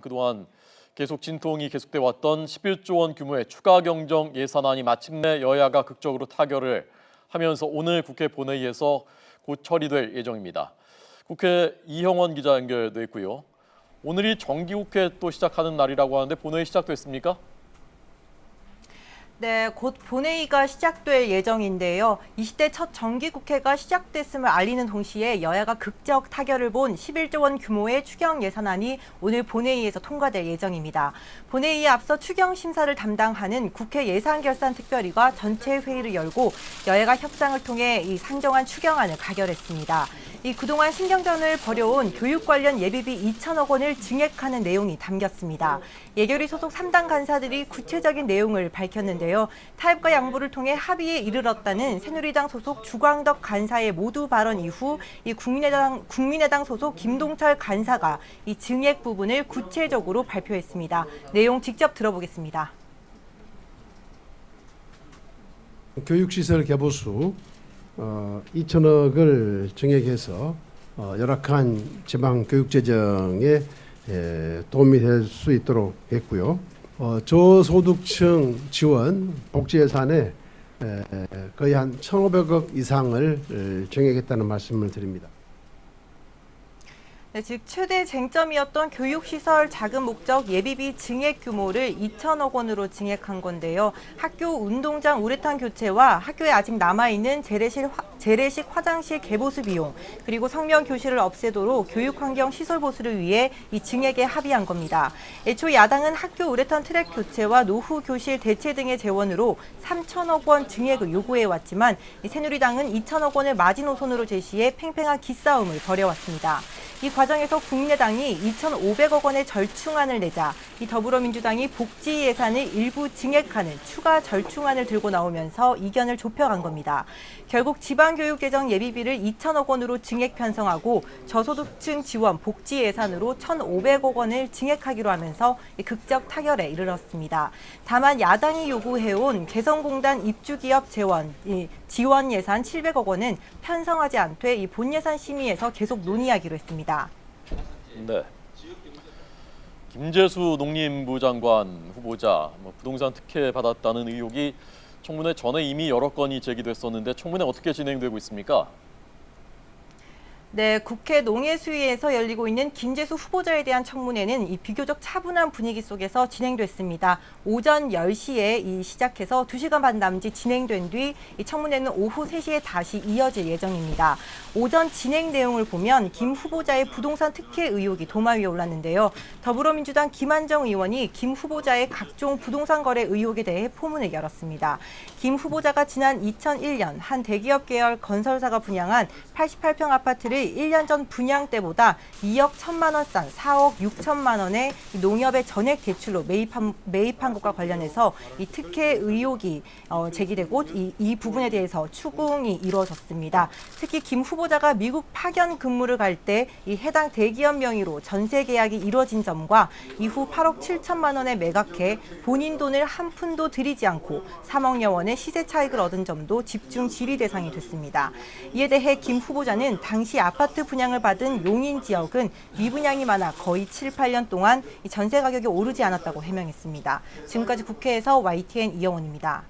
그동안 계속 진통이 계속돼 왔던 11조 원 규모의 추가 경정 예산안이 마침내 여야가 극적으로 타결을 하면서 오늘 국회 본회의에서 곧 처리될 예정입니다. 국회 이형원 기자 연결돼 있고요. 오늘이 정기국회 또 시작하는 날이라고 하는데 본회의 시작됐습니까? 네, 곧 본회의가 시작될 예정인데요. 20대 첫 정기국회가 시작됐음을 알리는 동시에 여야가 극적 타결을 본 11조 원 규모의 추경 예산안이 오늘 본회의에서 통과될 예정입니다. 본회의에 앞서 추경 심사를 담당하는 국회 예산결산특별위가 전체 회의를 열고 여야가 협상을 통해 이 상정한 추경안을 가결했습니다. 이 그동안 신경전을 벌여온 교육 관련 예비비 2천억 원을 증액하는 내용이 담겼습니다. 예결위 소속 3당 간사들이 구체적인 내용을 밝혔는데요. 타협과 양보를 통해 합의에 이르렀다는 새누리당 소속 주광덕 간사의 모두 발언 이후 이 국민의당 소속 김동철 간사가 이 증액 부분을 구체적으로 발표했습니다. 내용 직접 들어보겠습니다. 교육시설 개보수 2천억을 증액해서 열악한 지방 교육 재정에 도움이 될 수 있도록 했고요. 저소득층 지원 복지 예산에 거의 한 1,500억 이상을 증액했다는 말씀을 드립니다. 네, 즉 최대 쟁점이었던 교육시설 자금 목적 예비비 증액 규모를 2천억 원으로 증액한 건데요. 학교 운동장 우레탄 교체와 학교에 아직 남아있는 재래식 화장실 개보수 비용, 그리고 성명 교실을 없애도록 교육환경 시설 보수를 위해 이 증액에 합의한 겁니다. 애초 야당은 학교 우레탄 트랙 교체와 노후 교실 대체 등의 재원으로 3천억 원 증액을 요구해왔지만 새누리당은 2천억 원을 마지노선으로 제시해 팽팽한 기싸움을 벌여왔습니다. 이 과정에서 국민의당이 2,500억 원의 절충안을 내자 이 더불어민주당이 복지 예산을 일부 증액하는 추가 절충안을 들고 나오면서 이견을 좁혀간 겁니다. 결국 지방교육재정 예비비를 2천억 원으로 증액 편성하고 저소득층 지원 복지 예산으로 1,500억 원을 증액하기로 하면서 극적 타결에 이르렀습니다. 다만 야당이 요구해온 개성공단 입주기업 지원 예산 700억 원은 편성하지 않되 이 본예산 심의에서 계속 논의하기로 했습니다. 네. 김재수 농림부 장관 후보자 부동산 특혜 받았다는 의혹이 청문회 전에 이미 여러 건이 제기됐었는데 청문회 어떻게 진행되고 있습니까? 네, 국회 농해수위에서 열리고 있는 김재수 후보자에 대한 청문회는 이 비교적 차분한 분위기 속에서 진행됐습니다. 오전 10시에 시작해서 2시간 반 남짓 진행된 뒤 이 청문회는 오후 3시에 다시 이어질 예정입니다. 오전 진행 내용을 보면 김 후보자의 부동산 특혜 의혹이 도마 위에 올랐는데요. 더불어민주당 김한정 의원이 김 후보자의 각종 부동산 거래 의혹에 대해 포문을 열었습니다. 김 후보자가 지난 2001년 한 대기업 계열 건설사가 분양한 88평 아파트를 1년 전 분양 때보다 2억 1천만 원 싼 4억 6천만 원의 농협의 전액 대출로 매입한 것과 관련해서 이 특혜 의혹이 제기되고 이 부분에 대해서 추궁이 이루어졌습니다. 특히 김 후보자가 미국 파견 근무를 갈 때 이 해당 대기업 명의로 전세 계약이 이루어진 점과 이후 8억 7천만 원에 매각해 본인 돈을 한 푼도 들이지 않고 3억여 원의 시세 차익을 얻은 점도 집중 질의 대상이 됐습니다. 이에 대해 김 후보자는 당시 아파트 분양을 받은 용인 지역은 미분양이 많아 거의 7, 8년 동안 전세 가격이 오르지 않았다고 해명했습니다. 지금까지 국회에서 YTN 이영원입니다.